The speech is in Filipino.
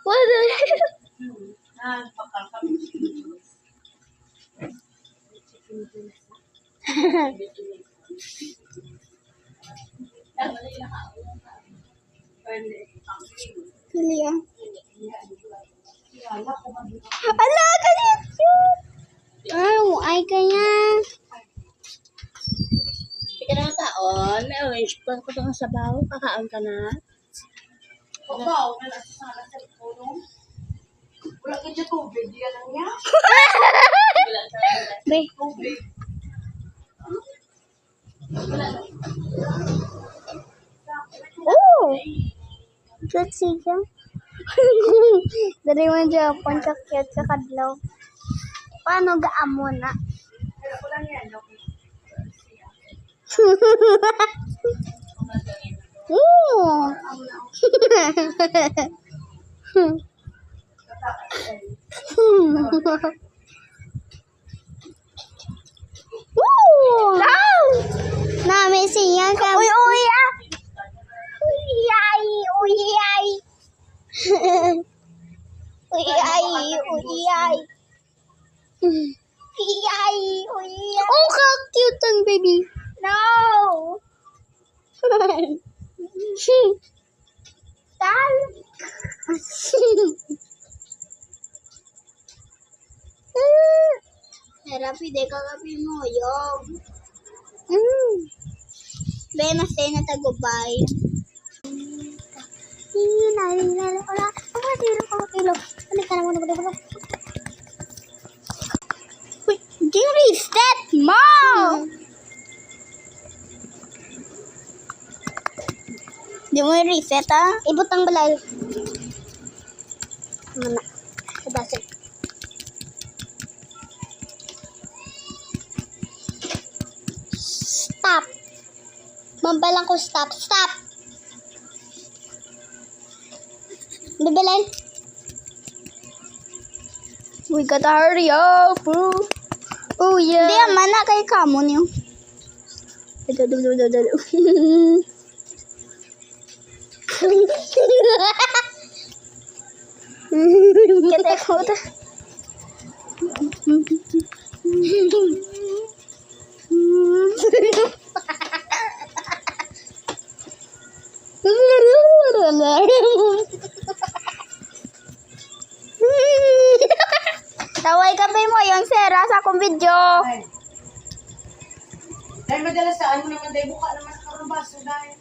What the Lilia. Ala, kanya cute. Ay, kanya. Pika na taon, may orange pa ko itong sabaw. Kakaon ka na. Wow, wala sa sala sa tulong. Wala ka dyan tubig, yan lang niya. Be. Tubig. Oh! Cute siya. Dari man Japan ka cute ka kadlaw. Paano gaamo na? Pero ko lang yan, okay. Ooh. Ooh. Nami siya ka. Uy, uy, ah. Uy, ay, uy, ay. Uy, ay, uy, ay. Uy, ay, uy, ay. Oh, ka-cute ang baby. No. Tal. Rapi de kagabi mo yung. Be masay na tagubay. Wala. Kilo. Ano ka naman na. Wait, Jerry, that mom. Di mo reset ah? Ibutang balay. Mana? Kebasin. Stop. Mambalang ko stop. Stop. Bibilin. We gotta hurry up, bro. Oh yeah. Di mana kay kamu niyo. Kita ko ta. Taway kape mo yung sera sa akong video. Dahil madalas saan mo naman, dahil buka naman sa karubaso, dahil.